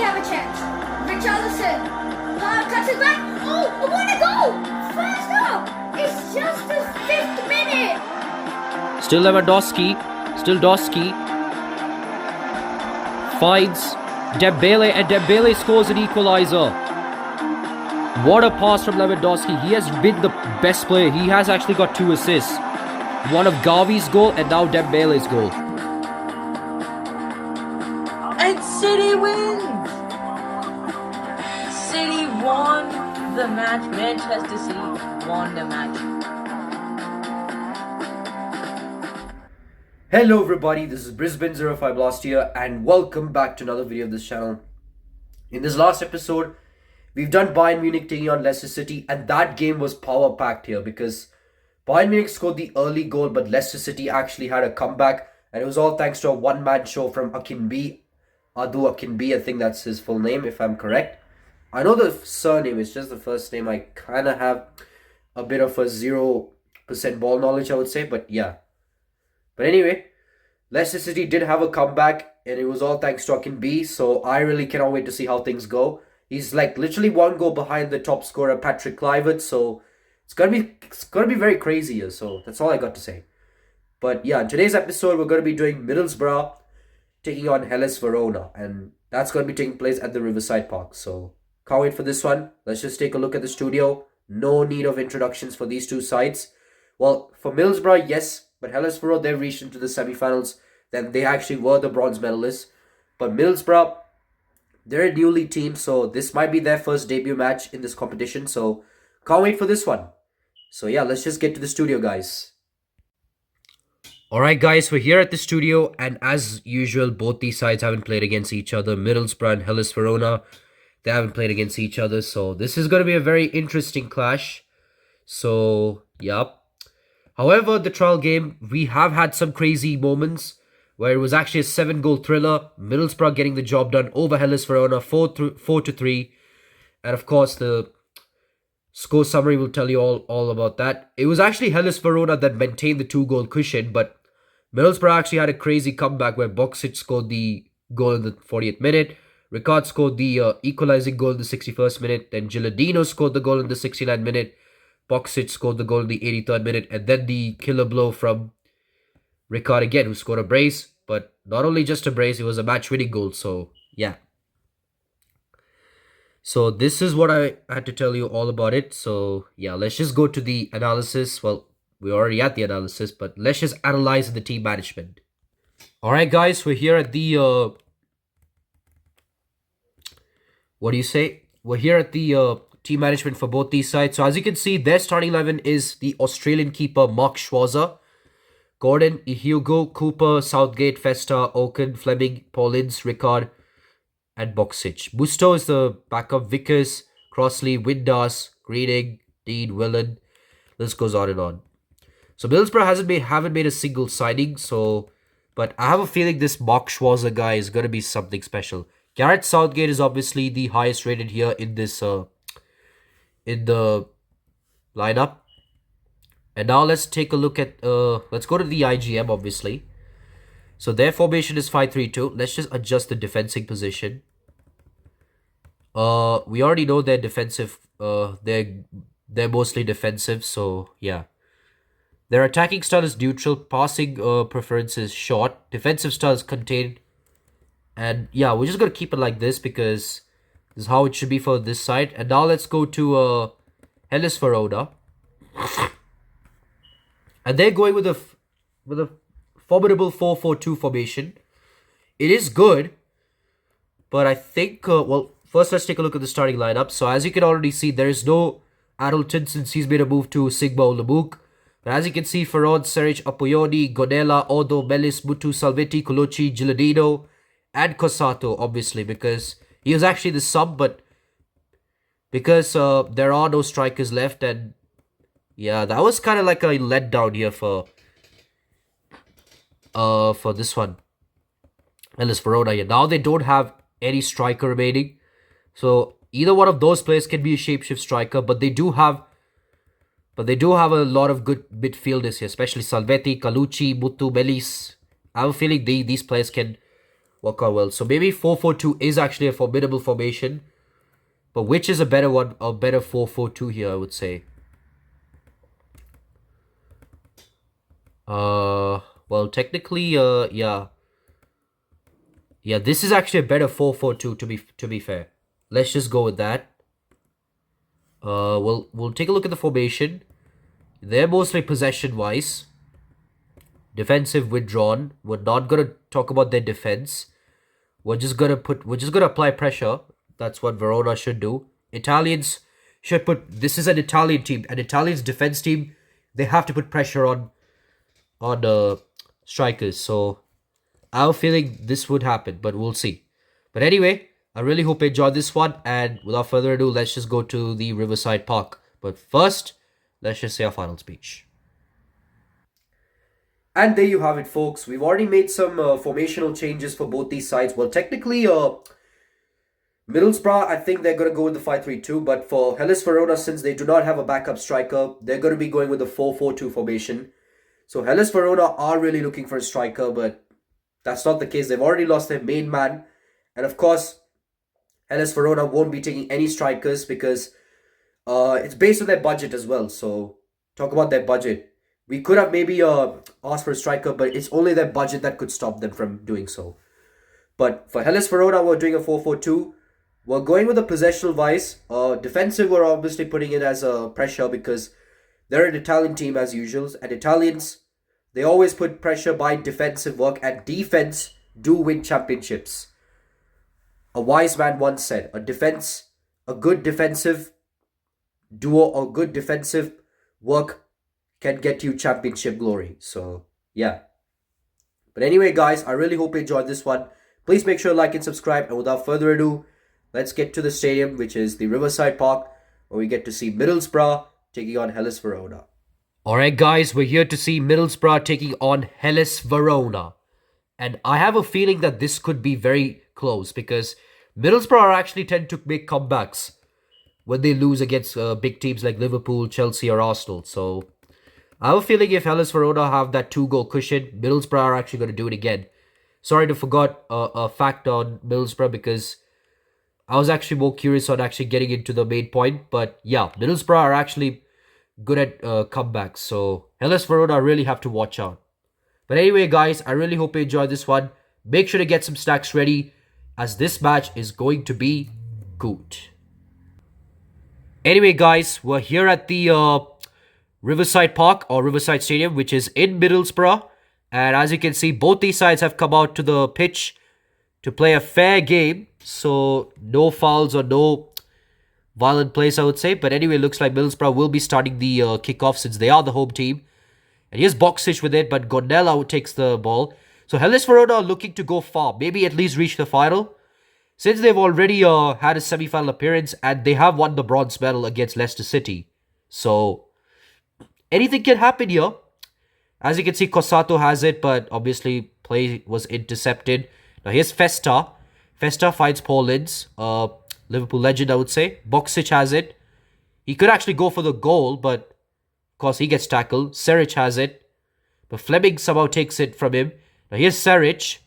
have a chance. Richarlison cuts it back. Oh, what a goal! First up! It's just the 5th minute. Still Lewandowski. Still Doski. Finds Dembele, and Dembele scores an equaliser. What a pass from Lewandowski. He has been the best player. He has actually got 2 assists. One of Gavi's goal and now Dembele's goal. And City wins! City won the match. Manchester City won the match. Hello everybody, this is Brisbane05Blaster here and welcome back to another video of this channel. In this last episode, we've done Bayern Munich taking on Leicester City, and that game was power packed here because Bayern Munich scored the early goal, but Leicester City actually had a comeback, and it was all thanks to a one-man show from Akinbi. Adu Akinbi, I think that's his full name if I'm correct. I know the surname, it's just the first name. I kind of have a bit of a 0% ball knowledge, I would say, but yeah. But anyway, Leicester City did have a comeback, and it was all thanks to Akinbi, so I really cannot wait to see how things go. He's like literally 1 goal behind the top scorer, Patrick Kluivert, so it's gonna be very crazy here. So that's all I got to say. But yeah, in today's episode, we're gonna be doing Middlesbrough taking on Hellas Verona, and that's gonna be taking place at the Riverside Park. So can't wait for this one. Let's just take a look at the studio. No need of introductions for these two sides. Well, for Middlesbrough, yes, but Hellas Verona, they reached into the semi-finals. Then they actually were the bronze medalists. But Middlesbrough, they're a newly team, so this might be their first debut match in this competition. So can't wait for this one. So yeah, let's just get to the studio, guys. Alright guys, we're here at the studio, and as usual, both these sides haven't played against each other. Middlesbrough and Hellas Verona, they haven't played against each other. So this is going to be a very interesting clash. So, yep. However, the trial game, we have had some crazy moments where it was actually a 7-goal thriller. Middlesbrough getting the job done over Hellas Verona, 4-3. And of course, the score summary will tell you all about that. It was actually Hellas Verona that maintained the 2-goal cushion, but Middlesbrough actually had a crazy comeback where Boksic scored the goal in the 40th minute. Ricard scored the equalizing goal in the 61st minute. Then Gilardino scored the goal in the 69th minute. Boksic scored the goal in the 83rd minute. And then the killer blow from Ricard again, who scored a brace. But not only just a brace, it was a match-winning goal. So, yeah. So, this is what I had to tell you all about it. So, yeah, let's just go to the analysis. Well, we're already at the analysis, but let's just analyze the team management. Alright, guys, we're here at the... what do you say? We're here at the team management for both these sides. So, as you can see, their starting 11 is the Australian keeper, Mark Schwarzer, Gordon, Hugo, Cooper, Southgate, Festa, Oaken, Fleming, Paulins, Ricard, and Boksic. Busto is the backup. Vickers, Crossley, Windass, Greening, Dean, Willen. This goes on and on. So Middlesbrough haven't made a single signing. So, but I have a feeling this Mark Schwarzer guy is gonna be something special. Gareth Southgate is obviously the highest rated here in this in the lineup. And now let's take a look at let's go to the IGM obviously. So their formation is 5-3-2. Let's just adjust the defensive position. We already know their defensive. They're mostly defensive. So yeah, their attacking style is neutral. Passing preference is short. Defensive style is contained. And yeah, we're just gonna keep it like this because this is how it should be for this side. And now let's go to Hellas Verona. And they're going with a formidable 4-4-2 formation. It is good, but I think, well, first let's take a look at the starting lineup. So as you can already see, there is no Adelton since he's made a move to Sigma Olomouc. But as you can see, Ferron, Seric, Apoyoni, Gonella, Odo, Melis, Mutu, Salvetti, Colucci, Gilardino, and Cosato, obviously, because he was actually the sub, but because there are no strikers left, and yeah, that was kind of like a letdown here for this one. Hellas Verona here. Now they don't have any striker remaining. So either one of those players can be a shapeshift striker, but they do have a lot of good midfielders here, especially Salvetti, Colucci, Mutu, Melis. I have a feeling these players can work out well. So maybe 4-4-2 is actually a formidable formation. But which is a better one, a better 4-4-2 here, I would say. Well, technically, yeah. Yeah, this is actually a better 4-4-2 to be fair. Let's just go with that. We'll take a look at the formation. They're mostly possession-wise. Defensive withdrawn. We're not gonna talk about their defense. We're just gonna apply pressure. That's what Verona should do. Italians should put. This is an Italian team. An Italian's defense team. They have to put pressure on strikers. So I have a feeling this would happen, but we'll see. But anyway, I really hope you enjoyed this one. And without further ado, let's just go to the Riverside Park. But first, let's just say our final speech. And there you have it, folks. We've already made some formational changes for both these sides. Well, technically, Middlesbrough, I think they're going to go with the 5-3-2. But for Hellas Verona, since they do not have a backup striker, they're going to be going with the 4-4-2 formation. So Hellas Verona are really looking for a striker, but that's not the case. They've already lost their main man. And of course, Hellas Verona won't be taking any strikers because it's based on their budget as well. So talk about their budget. We could have maybe asked for a striker, but it's only their budget that could stop them from doing so. But for Hellas Verona, we're doing a 4-4-2. We're going with a possessional wise. Defensive, we're obviously putting it as a pressure because they're an Italian team as usual. And Italians, they always put pressure by defensive work. And defense do win championships. A wise man once said, a good defensive duo or good defensive work can get you championship glory. So, yeah. But anyway, guys, I really hope you enjoyed this one. Please make sure to like and subscribe. And without further ado, let's get to the stadium, which is the Riverside Park, where we get to see Middlesbrough taking on Hellas Verona. Alright, guys, we're here to see Middlesbrough taking on Hellas Verona. And I have a feeling that this could be very close because Middlesbrough actually tend to make comebacks when they lose against big teams like Liverpool, Chelsea, or Arsenal. So I have a feeling if Hellas Verona have that 2-goal cushion, Middlesbrough are actually going to do it again. Sorry to forgot a fact on Middlesbrough because I was actually more curious on actually getting into the main point. But yeah, Middlesbrough are actually good at comebacks. So Hellas Verona really have to watch out. But anyway, guys, I really hope you enjoyed this one. Make sure to get some snacks ready as this match is going to be good. Anyway, guys, we're here at the Riverside Park or Riverside Stadium, which is in Middlesbrough. And as you can see, both these sides have come out to the pitch to play a fair game. So no fouls or no violent plays, I would say. But anyway, it looks like Middlesbrough will be starting the kickoff since they are the home team. And here's Boxic with it, but Gondella takes the ball. So Hellas Verona are looking to go far, maybe at least reach the final. Since they've already had a semi-final appearance and they have won the bronze medal against Leicester City. So anything can happen here. As you can see, Cosato has it, but obviously play was intercepted. Now here's Festa. Festa finds Paul Linz, Liverpool legend, I would say. Boxic has it. He could actually go for the goal, but of course he gets tackled. Seric has it, but Fleming somehow takes it from him. Now here's Seric.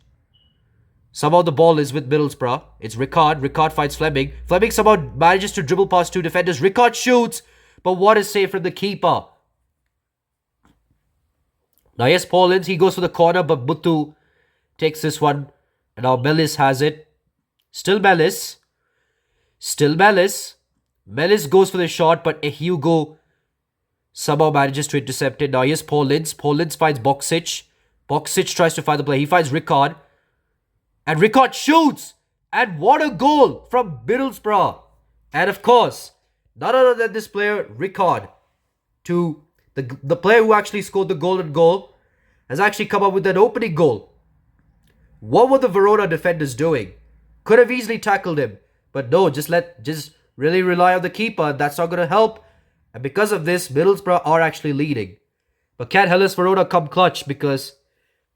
Somehow the ball is with Middlesbrough. It's Ricard. Ricard finds Fleming. Fleming somehow manages to dribble past two defenders. Ricard shoots, but what is saved from the keeper? Now here's Paul Linz. He goes for the corner, but Mutu takes this one. And now Melis has it. Still Melis. Still Melis. Melis goes for the shot, but Hugo somehow manages to intercept it. Now here's Paul Linz. Paul Linz finds Boxic. Boxic tries to find the play. He finds Ricard. And Ricard shoots! And what a goal from Middlesbrough! And of course, none other than this player, Ricard, to the player who actually scored the golden goal, has actually come up with an opening goal. What were the Verona defenders doing? Could have easily tackled him. But no, just really rely on the keeper. That's not going to help. And because of this, Middlesbrough are actually leading. But can Hellas Verona come clutch? Because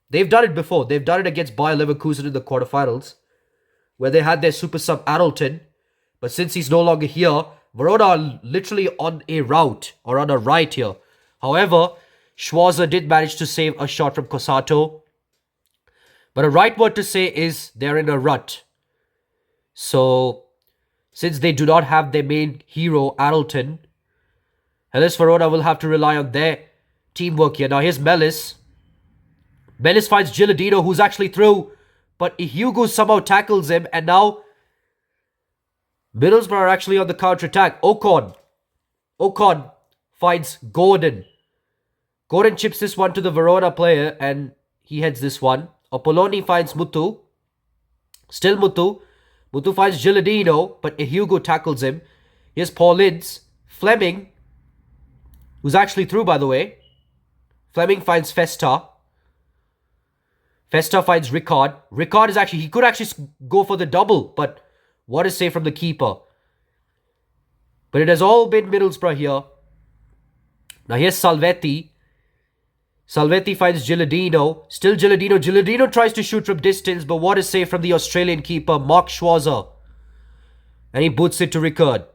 they've done it before. They've done it against Bayer Leverkusen in the quarterfinals, where they had their super sub Adelton. But since he's no longer here, Verona are literally on a route or on a right here. However, Schwarzer did manage to save a shot from Cosato. But a right word to say is they're in a rut. So, since they do not have their main hero, Addleton, Hellas Verona will have to rely on their teamwork here. Now, here's Mellis. Mellis finds Gilardino, who's actually through. But Hugo somehow tackles him. And now, Middlesbrough are actually on the counter-attack. Ocon finds Gordon. Gordon chips this one to the Verona player. And he heads this one. Apolloni finds Mutu. Still Mutu. Mutu finds Gilardino. But Hugo tackles him. Here's Paulins. Fleming, who's actually through, by the way. Fleming finds Festa. Festa finds Ricard. Ricard is actually, he could actually go for the double, but what a save from the keeper. But it has all been Middlesbrough here. Now here's Salvetti. Salvetti finds Gilardino. Still Gilardino. Gilardino tries to shoot from distance, but what a save from the Australian keeper, Mark Schwarzer. And he boots it to Ricard.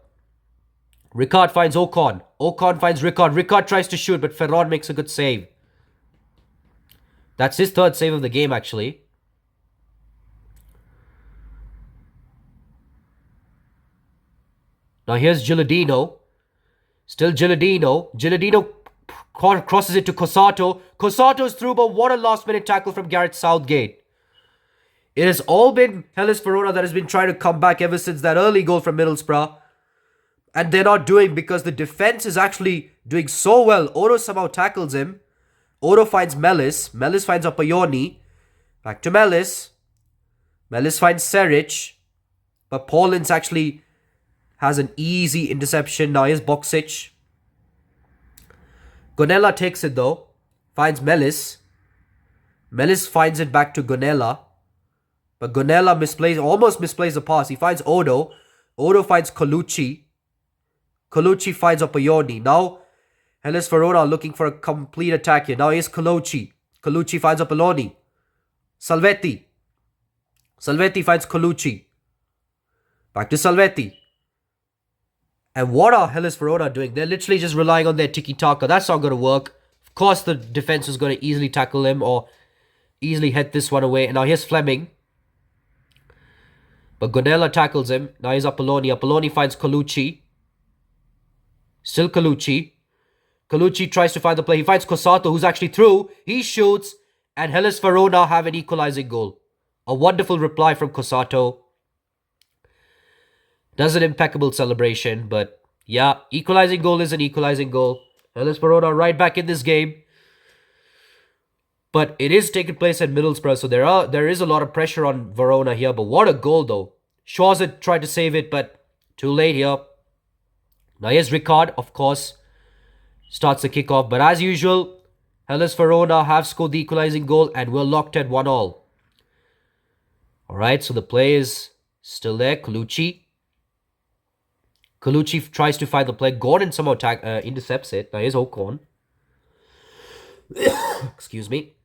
Ricard finds Ocon. Ocon finds Ricard. Ricard tries to shoot, but Ferron makes a good save. That's his third save of the game, actually. Now here's Gilardino. Still Gilardino. Gilardino crosses it to Cosato. Cosato's through, but what a last-minute tackle from Gareth Southgate. It has all been Hellas Verona that has been trying to come back ever since that early goal from Middlesbrough. And they're not doing because the defense is actually doing so well. Oro somehow tackles him. Oro finds Mellis. Mellis finds Apayoni. Back to Mellis. Mellis finds Seric. But Paulins actually has an easy interception. Now here's Boksic. Gonella takes it though. Finds Mellis. Mellis finds it back to Gonella. But Gonella almost misplays the pass. He finds Odo. Odo finds Colucci. Colucci finds Apayoni. Now Hellas Verona looking for a complete attack here. Now here's Colucci. Colucci finds Apolloni. Salvetti. Salvetti finds Colucci. Back to Salvetti. And what are Hellas Verona doing? They're literally just relying on their tiki-taka. That's not going to work. Of course the defense is going to easily tackle him or easily head this one away. And now here's Fleming. But Gonella tackles him. Now here's Apolloni. Apolloni finds Colucci. Still Colucci. Colucci tries to find the play. He finds Cosato, who's actually through. He shoots. And Hellas Verona have an equalizing goal. A wonderful reply from Cosato. Does an impeccable celebration. But yeah, equalizing goal is an equalizing goal. Hellas Verona right back in this game. But it is taking place at Middlesbrough. So there is a lot of pressure on Verona here. But what a goal though. Schwarzer tried to save it, but too late here. Now here's Ricard, of course. Starts the kickoff. But as usual, Hellas Verona have scored the equalizing goal and we're locked at 1-1. Alright, so the play is still there. Colucci. Colucci tries to find the play. Gordon somehow intercepts it. Now here's Ocon. Excuse me.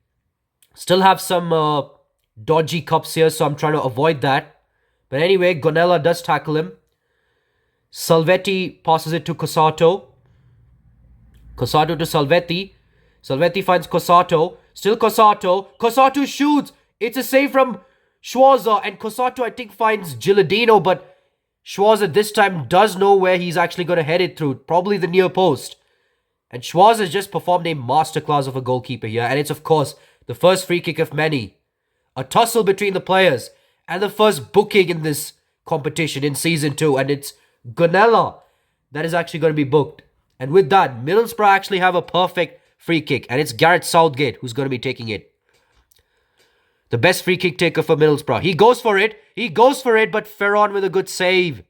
Still have some dodgy cups here, so I'm trying to avoid that. But anyway, Gonella does tackle him. Salvetti passes it to Cosato. Cosato to Salvetti. Salvetti finds Cosato. Still Cosato. Cosato shoots. It's a save from Schwarzer. And Cosato, I think, finds Gilardino. But Schwarzer this time does know where he's actually going to head it through. Probably the near post. And Schwarzer just performed a masterclass of a goalkeeper here. And it's, of course, the first free kick of many. A tussle between the players. And the first booking in this competition in Season 2. And it's Gonella that is actually going to be booked. And with that, Middlesbrough actually have a perfect free kick. And it's Gareth Southgate who's going to be taking it. The best free kick taker for Middlesbrough. He goes for it. He goes for it. But Ferron with a good save.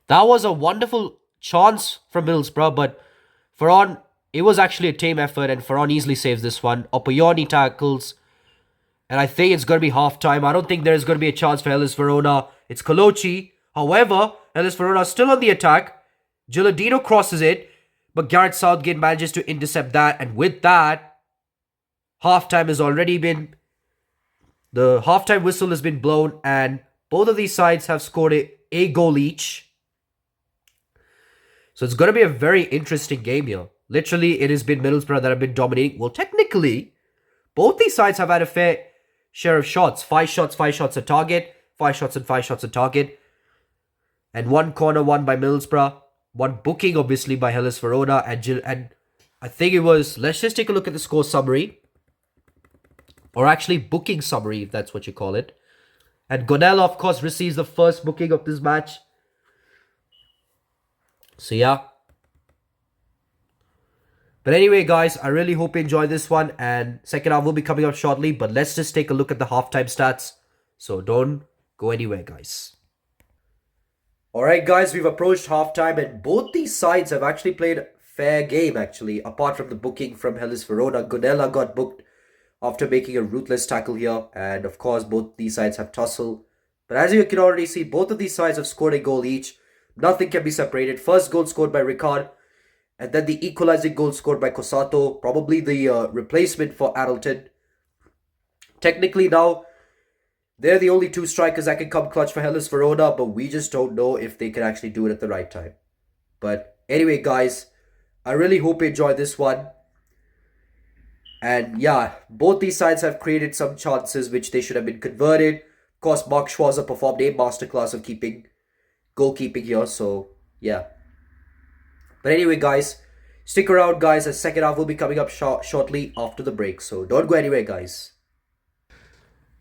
That was a wonderful chance from Middlesbrough. But Ferron, it was actually a team effort. And Ferron easily saves this one. Apayoni tackles. And I think it's going to be half-time. I don't think there's going to be a chance for Hellas Verona. It's Colucci. However, Hellas Verona still on the attack. Gilardino crosses it. But Gareth Southgate manages to intercept that. And with that, half-time has already been... The half-time whistle has been blown. And both of these sides have scored a goal each. So it's going to be a very interesting game here. Literally, it has been Middlesbrough that have been dominating. Well, technically, Both these sides have had a fair share of shots. 5 shots, 5 shots a target. 5 shots and 5 shots a target. And 1 corner won by Middlesbrough. 1 booking, obviously, by Hellas Verona. And I think it was... Let's just take a look at the score summary. Or actually, booking summary, if that's what you call it. And Gonella, of course, receives the first booking of this match. So, yeah. But anyway, guys, I really hope you enjoyed this one. And second half will be coming up shortly. But let's just take a look at the halftime stats. So, don't go anywhere, guys. Alright, guys, we've approached halftime. And both these sides have actually played a fair game, actually. Apart from the booking from Hellas Verona. Gonella got booked after making a ruthless tackle here. And of course, both these sides have tussle. But as you can already see, both of these sides have scored a goal each. Nothing can be separated. First goal scored by Ricard. And then the equalizing goal scored by Cosato. Probably the replacement for Addleton. Technically now, they're the only 2 strikers that can come clutch for Hellas Verona. But we just don't know if they can actually do it at the right time. But anyway, guys, I really hope you enjoyed this one. And yeah, both these sides have created some chances which they should have been converted. Of course, Mark Schwarzer performed a masterclass of goalkeeping here. So yeah. But anyway, guys, stick around, guys. The second half will be coming up shortly after the break. So don't go anywhere, guys.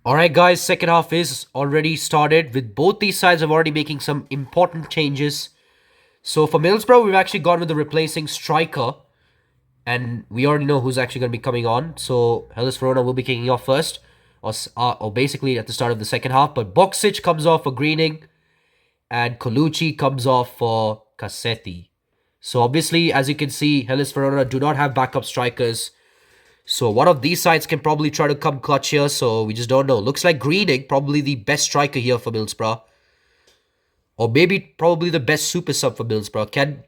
Alright, guys, second half is already started. With both these sides have already making some important changes. So for Middlesbrough, we've actually gone with the replacing striker. And we already know who's actually going to be coming on. So Hellas Verona will be kicking off first. Or basically at the start of the second half. But Boksic comes off for Greening. And Colucci comes off for Cassetti. So obviously, as you can see, Hellas Verona do not have backup strikers. So one of these sides can probably try to come clutch here. So we just don't know. Looks like Greening, probably the best striker here for Middlesbrough. Or maybe probably the best super sub for Middlesbrough. Can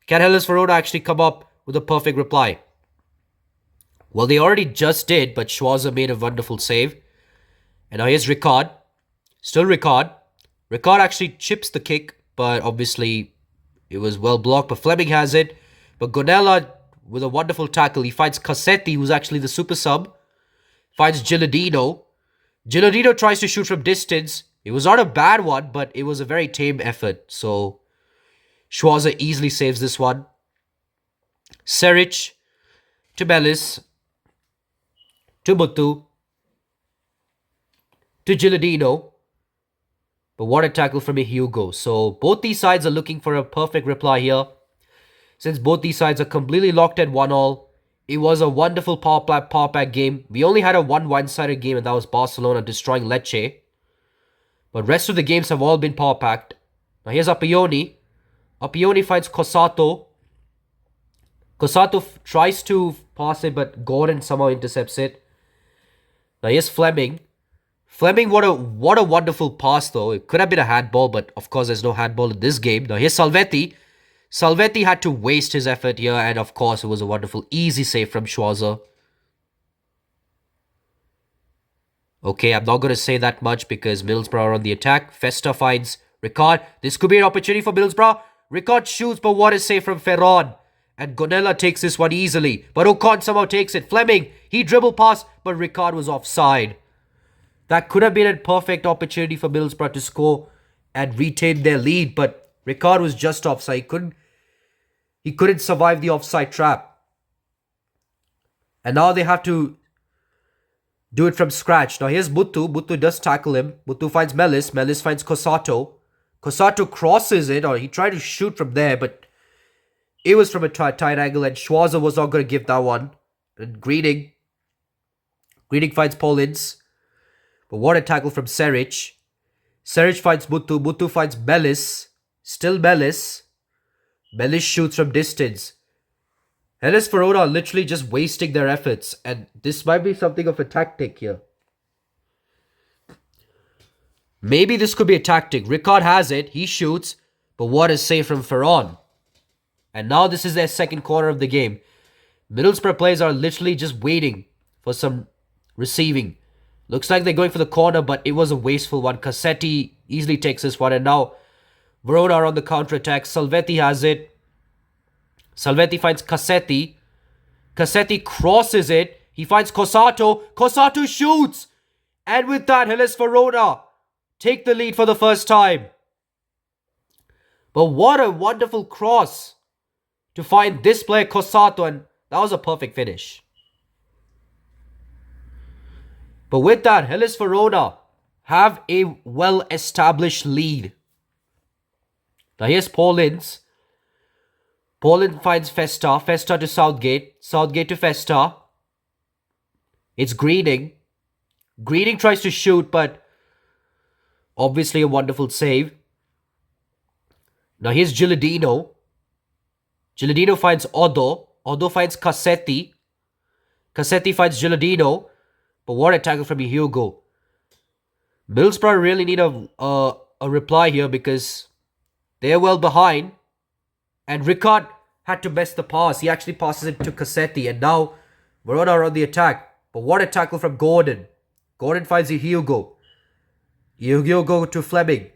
Hellas Verona actually come up with a perfect reply? Well, they already just did, but Schwarzer made a wonderful save. And now here's Ricard. Still Ricard. Ricard actually chips the kick, but obviously it was well blocked. But Fleming has it. But Gonella with a wonderful tackle. He finds Cassetti, who's actually the super sub. Finds Gilardino. Gilardino tries to shoot from distance. It was not a bad one, but it was a very tame effort. So Schwarzer easily saves this one. Seric to Bellis, to Mutu, to Gilardino. But what a tackle from a Hugo. So both these sides are looking for a perfect reply here. Since both these sides are completely locked at 1-1. It was a wonderful power pack game. We only had a one-sided game, and that was Barcelona destroying Lecce. But rest of the games have all been power packed. Now here's Appioni. Appioni finds Cosato. Cosato tries to pass it, but Gordon somehow intercepts it. Now here's Fleming. Fleming, what a wonderful pass though. It could have been a handball, but of course there's no handball in this game. Now here's Salvetti. Salvetti had to waste his effort here, and of course it was a wonderful easy save from Schwarzer. Okay, I'm not going to say that much because Middlesbrough are on the attack. Festa finds Ricard. This could be an opportunity for Middlesbrough. Ricard shoots, but what a save from Ferron. And Gonella takes this one easily. But Ocon somehow takes it. Fleming, he dribbled past, but Ricard was offside. That could have been a perfect opportunity for Middlesbrough to score and retain their lead. But Ricard was just offside. He couldn't survive the offside trap. And now they have to do it from scratch. Now here's Mutu. Mutu does tackle him. Mutu finds Melis. Melis finds Cosato. Cosato crosses it, or he tried to shoot from there, but it was from a tight angle, and Schwarzer was not going to give that one. And Greening finds Paulins. But what a tackle from Seric. Seric finds Mutu. Mutu finds Melis. Still Melis. Melis shoots from distance. Hellas Verona are literally just wasting their efforts. And this might be something of a tactic here. Maybe this could be a tactic. Ricard has it. He shoots. But what a save from Ferron. And now this is their second quarter of the game. Middlesbrough players are literally just waiting for some receiving. Looks like they're going for the corner, but it was a wasteful one. Cassetti easily takes this one. And now Verona are on the counter-attack. Salvetti has it. Salvetti finds Cassetti. Cassetti crosses it. He finds Cosato. Cosato shoots. And with that, Hellas Verona take the lead for the first time. But what a wonderful cross to find this player Cosato, and that was a perfect finish. But with that, Hellas Verona have a well-established lead. Now here's Paul Ince. Paul Ince finds Festa. Festa to Southgate. Southgate to Festa. It's Greening. Greening tries to shoot, but obviously a wonderful save. Now here's Gilardino. Gilardino finds Odo. Odo finds Cassetti. Cassetti finds Gilardino. But what a tackle from Hugo. Middlesbrough really need a reply here because they're well behind. And Ricard had to mess the pass. He actually passes it to Cassetti. And now Verona are on the attack. But what a tackle from Gordon. Gordon finds Hugo. Hugo to Fleming.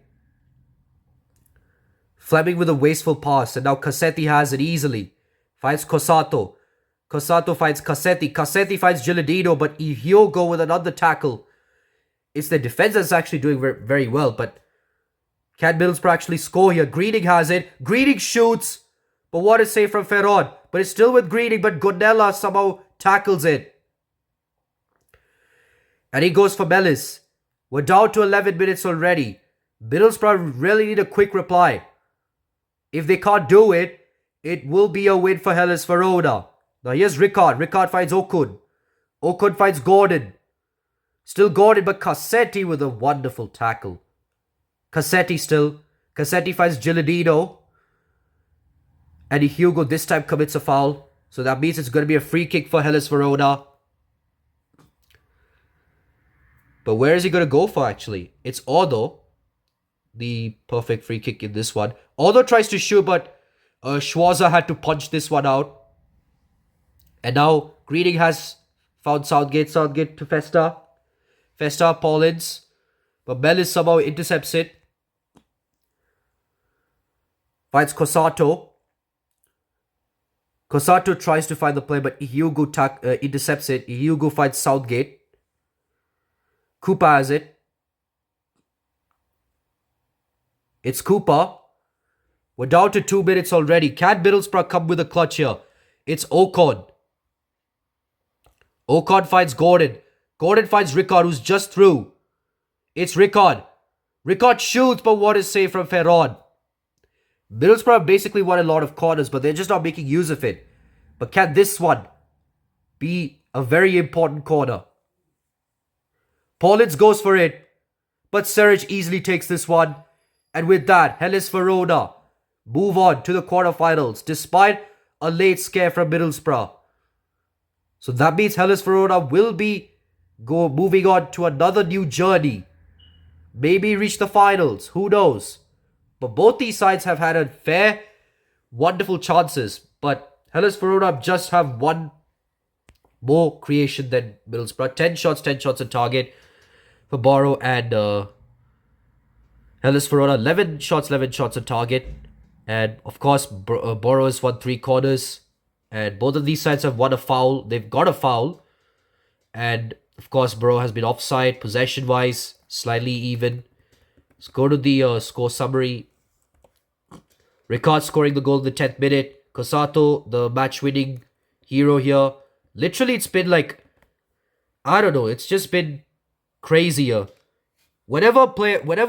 Fleming with a wasteful pass. And now Cassetti has it easily. Finds Cosato. Cosato finds Cassetti. Cassetti finds Gilardino. But Hugo with another tackle. It's the defense that's actually doing very well. But can Middlesbrough actually score here? Greening has it. Greening shoots. But what a save from Ferron. But it's still with Greening. But Gonella somehow tackles it. And he goes for Mellis. We're down to 11 minutes already. Middlesbrough really need a quick reply. If they can't do it, it will be a win for Hellas Verona. Now here's Ricard. Ricard finds Okun. Okun finds Gordon. Still Gordon, but Cassetti with a wonderful tackle. Cassetti still. Cassetti finds Gilardino. And Hugo this time commits a foul. So that means it's going to be a free kick for Hellas Verona. But where is he going to go for actually? It's Odo. The perfect free kick in this one. Odo tries to shoot, but Schwarzer had to punch this one out. And now Greening has found Southgate. Southgate to Festa. Festa, Paul Ince. But Mellis somehow intercepts it. Finds Cosato. Cosato tries to find the play, but Hugo intercepts it. Hugo finds Southgate. Cooper has it. It's Cooper. We're down to 2 minutes already. Can Middlesbrough come with a clutch here? It's Ocon. Ocon finds Gordon. Gordon finds Ricard, who's just through. It's Ricard. Ricard shoots, but what is saved from Ferron? Middlesbrough basically won a lot of corners, but they're just not making use of it. But can this one be a very important corner? Paulins goes for it, but Serge easily takes this one. And with that, Hellas Verona move on to the quarterfinals despite a late scare from Middlesbrough. So that means Hellas Verona will be moving on to another new journey. Maybe reach the finals, who knows? But both these sides have had a fair, wonderful chances. But Hellas Verona just have one more creation than Middlesbrough. 10 shots on target for Borough, and Hellas Verona 11 shots on target. And of course, Borough has won 3 corners. And both of these sides have won a foul. They've got a foul. And of course, Borough has been offside, possession-wise, slightly even. Let's go to the score summary. Ricard scoring the goal in the 10th minute. Cosato, the match-winning hero here. Literally, it's been like, I don't know, it's just been crazier. Whenever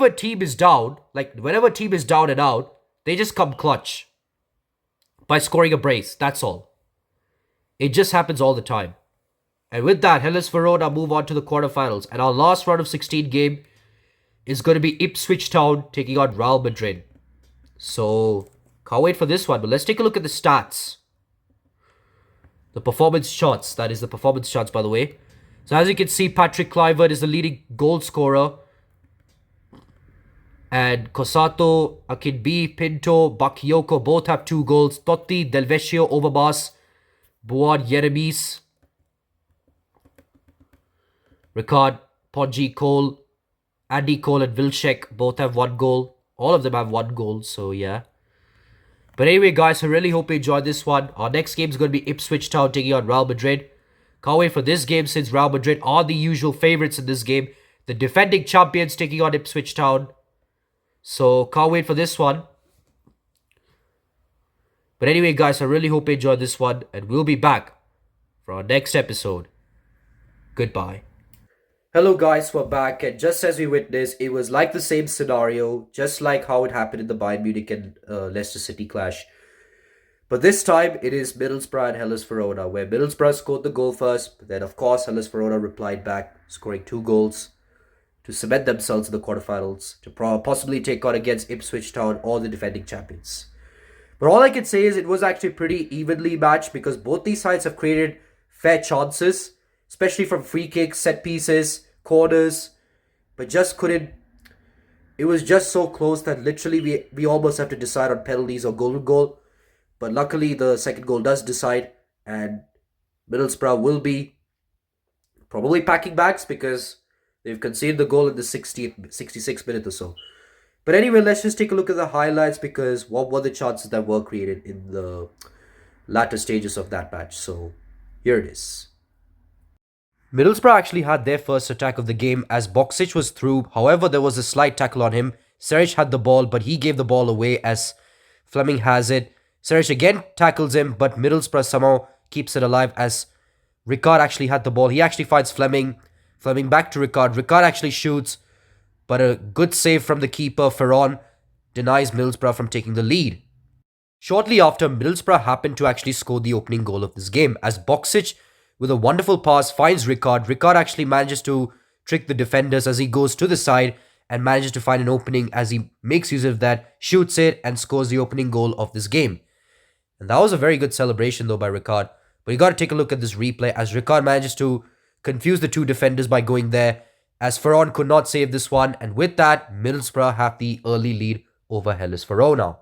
a team is down, whenever a team is down and out, they just come clutch by scoring a brace. That's all. It just happens all the time. And with that, Hellas Verona move on to the quarterfinals. And our last round of 16 game is going to be Ipswich Town taking on Real Madrid. So, can't wait for this one. But let's take a look at the stats. The performance shots. That is the performance shots, by the way. So as you can see, Patrick Kluivert is the leading goal scorer. And Cosato, Akinbi, Pinto, Bakayoko both have 2 goals. Totti, Del Vecchio, Overmars, Buad, Yeremis, Ricard, Podji, Cole, Andy Cole and Vilcek both have 1 goal. All of them have 1 goal, so yeah. But anyway, guys, I really hope you enjoyed this one. Our next game is going to be Ipswich Town taking on Real Madrid. Can't wait for this game since Real Madrid are the usual favourites in this game. The defending champions taking on Ipswich Town. So can't wait for this one. But anyway, guys, I really hope you enjoyed this one. And we'll be back for our next episode. Goodbye. Hello guys, we're back, and just as we witnessed, it was like the same scenario, just like how it happened in the Bayern Munich and Leicester City clash. But this time, it is Middlesbrough and Hellas Verona, where Middlesbrough scored the goal first, but then of course Hellas Verona replied back, scoring 2 goals to cement themselves in the quarterfinals, to possibly take on against Ipswich Town or the defending champions. But all I can say is it was actually pretty evenly matched, because both these sides have created fair chances, especially from free kicks, set pieces, corners, but just couldn't. It was just so close that literally we almost have to decide on penalties or golden goal. But luckily the second goal does decide, and Middlesbrough will be probably packing bags because they've conceded the goal in the 66th minute or so. But anyway, let's just take a look at the highlights, because what were the chances that were created in the latter stages of that match. So here it is. Middlesbrough actually had their first attack of the game as Boksic was through. However, there was a slight tackle on him. Seric had the ball, but he gave the ball away as Fleming has it. Seric again tackles him, but Middlesbrough somehow keeps it alive as Ricard actually had the ball. He actually finds Fleming. Fleming back to Ricard. Ricard actually shoots, but a good save from the keeper, Ferron, denies Middlesbrough from taking the lead. Shortly after, Middlesbrough happened to actually score the opening goal of this game as Boksic, with a wonderful pass, finds Ricard. Ricard actually manages to trick the defenders as he goes to the side and manages to find an opening as he makes use of that, shoots it, and scores the opening goal of this game. And that was a very good celebration though by Ricard. But you got to take a look at this replay as Ricard manages to confuse the two defenders by going there, as Ferron could not save this one, and with that, Middlesbrough have the early lead over Hellas Verona.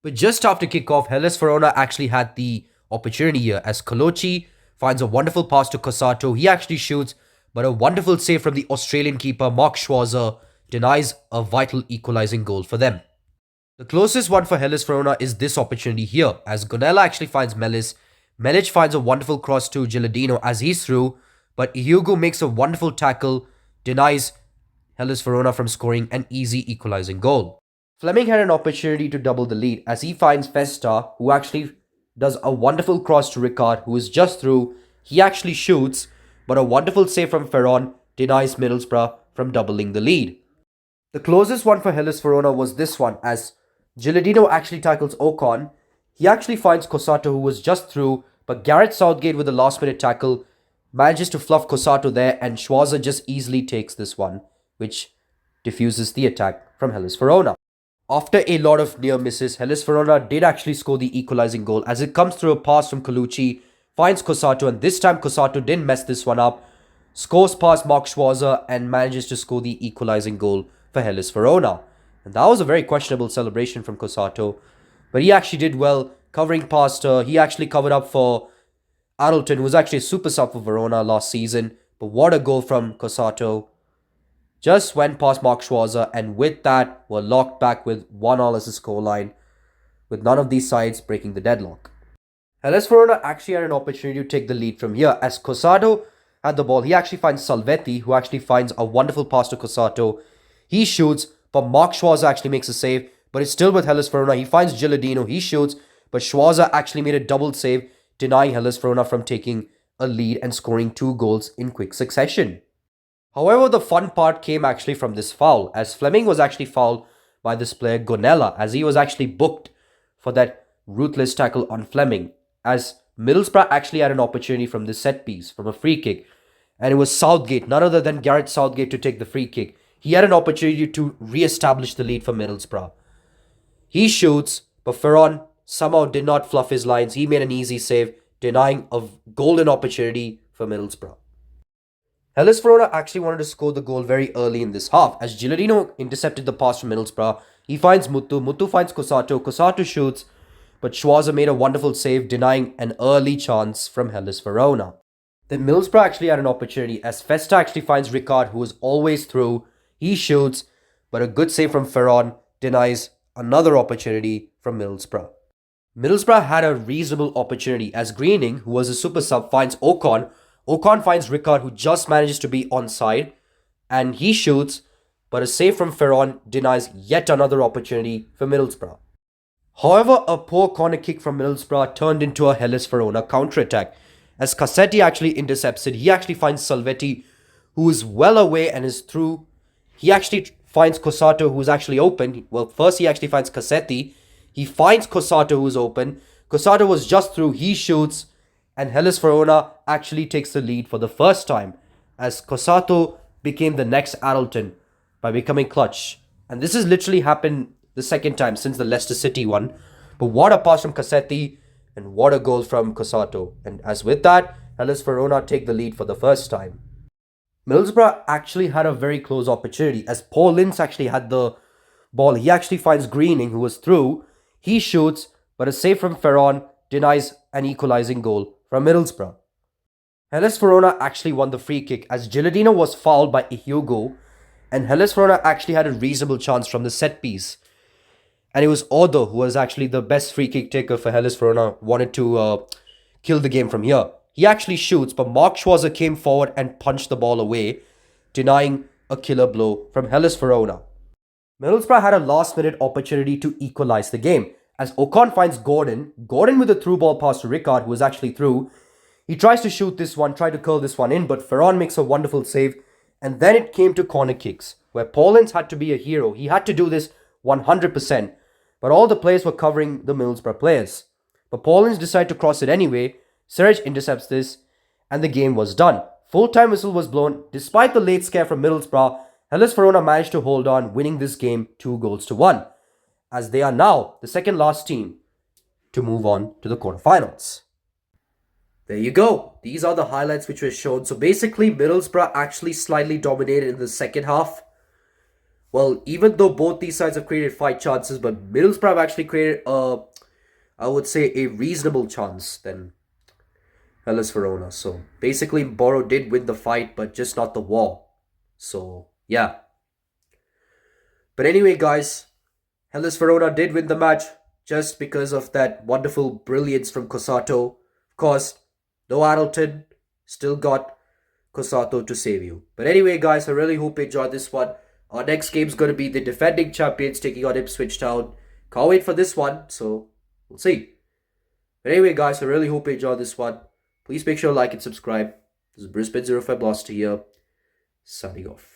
But just after kickoff, Hellas Verona actually had the opportunity here as Coloci finds a wonderful pass to Cosato. He actually shoots, but a wonderful save from the Australian keeper, Mark Schwarzer, denies a vital equalizing goal for them. The closest one for Hellas Verona is this opportunity here, as Gonella actually finds Melis. Melic finds a wonderful cross to Gilardino as he's through, but Hugo makes a wonderful tackle, denies Hellas Verona from scoring an easy equalizing goal. Fleming had an opportunity to double the lead as he finds Festa, who actually does a wonderful cross to Ricard, who is just through. He actually shoots, but a wonderful save from Ferron denies Middlesbrough from doubling the lead. The closest one for Hellas Verona was this one, as Gilardino actually tackles Ocon. He actually finds Cosato, who was just through, but Gareth Southgate with a last-minute tackle manages to fluff Cosato there, and Schwarzer just easily takes this one, which diffuses the attack from Hellas Verona. After a lot of near misses, Hellas Verona did actually score the equalizing goal as it comes through a pass from Colucci, finds Cosato, and this time Cosato didn't mess this one up, scores past Mark Schwarzer and manages to score the equalizing goal for Hellas Verona. And that was a very questionable celebration from Cosato, but he actually did well covering past her. He actually covered up for Adelton, who was actually a super sub for Verona last season, but what a goal from Cosato. Just went past Mark Schwarzer, and with that, were locked back with 1-1 as the scoreline, with none of these sides breaking the deadlock. Hellas Verona actually had an opportunity to take the lead from here, as Cosato had the ball. He actually finds Salvetti, who actually finds a wonderful pass to Cosato. He shoots, but Mark Schwarzer actually makes a save, but it's still with Hellas Verona. He finds Gilardino, he shoots, but Schwarzer actually made a double save, denying Hellas Verona from taking a lead and scoring 2 goals in quick succession. However, the fun part came actually from this foul, as Fleming was actually fouled by this player Gonella, as he was actually booked for that ruthless tackle on Fleming, as Middlesbrough actually had an opportunity from this set piece, from a free kick, and it was Southgate, none other than Gareth Southgate, to take the free kick. He had an opportunity to re-establish the lead for Middlesbrough. He shoots, but Ferron somehow did not fluff his lines. He made an easy save, denying a golden opportunity for Middlesbrough. Hellas Verona actually wanted to score the goal very early in this half, as Gilardino intercepted the pass from Middlesbrough. He finds Mutu finds Cosato shoots, but Schwarzer made a wonderful save, denying an early chance from Hellas Verona. Then Middlesbrough actually had an opportunity, as Festa actually finds Ricard, who is always through. He shoots, but a good save from Ferron denies another opportunity from Middlesbrough. Middlesbrough had a reasonable opportunity, as Greening, who was a super sub, finds Ocon. Ocon finds Ricard, who just manages to be onside, and he shoots, but a save from Ferron denies yet another opportunity for Middlesbrough. However, a poor corner kick from Middlesbrough turned into a Hellas Verona counter-attack. As Cassetti actually intercepts it, he actually finds Salvetti, who is well away and is through. He actually finds Cossato, who's actually open. Well, first he actually finds Cassetti. He finds Cossato, who's open. Cossato was just through. He shoots. And Hellas Verona actually takes the lead for the first time, as Cossato became the next Addleton by becoming clutch. And this has literally happened the second time since the Leicester City one. But what a pass from Cassetti, and what a goal from Cossato. And as with that, Hellas Verona take the lead for the first time. Middlesbrough actually had a very close opportunity, as Paul Ince actually had the ball. He actually finds Greening, who was through. He shoots, but a save from Ferron denies an equalizing goal from Middlesbrough. Hellas Verona actually won the free kick, as Gilardino was fouled by Hugo, and Hellas Verona actually had a reasonable chance from the set piece. And it was Odo, who was actually the best free kick taker for Hellas Verona, wanted to kill the game from here. He actually shoots, but Mark Schwarzer came forward and punched the ball away, denying a killer blow from Hellas Verona. Middlesbrough had a last-minute opportunity to equalize the game, as Ocon finds Gordon with a through ball pass to Ricard, who was actually through. He tries to shoot this one, try to curl this one in, but Ferron makes a wonderful save. And then it came to corner kicks, where Paulins had to be a hero. He had to do this 100%, but all the players were covering the Middlesbrough players. But Paulins decided to cross it anyway. Serge intercepts this, and the game was done. Full-time whistle was blown. Despite the late scare from Middlesbrough, Hellas Verona managed to hold on, winning this game 2-1, as they are now the second last team to move on to the quarterfinals. There you go. These are the highlights which were shown. So basically, Middlesbrough actually slightly dominated in the second half. Well, even though both these sides have created 5 chances, but Middlesbrough have actually created I would say a reasonable chance than Hellas Verona. So basically, Borough did win the fight, but just not the war. So yeah. But anyway, guys, Hellas Verona did win the match just because of that wonderful brilliance from Cossato. Of course, no Addleton, still got Cossato to save you. But anyway, guys, I really hope you enjoyed this one. Our next game is going to be the defending champions taking on Ipswich Town. Can't wait for this one, so we'll see. But anyway, guys, I really hope you enjoyed this one. Please make sure to like and subscribe. This is Brisbane05Blaster here, signing off.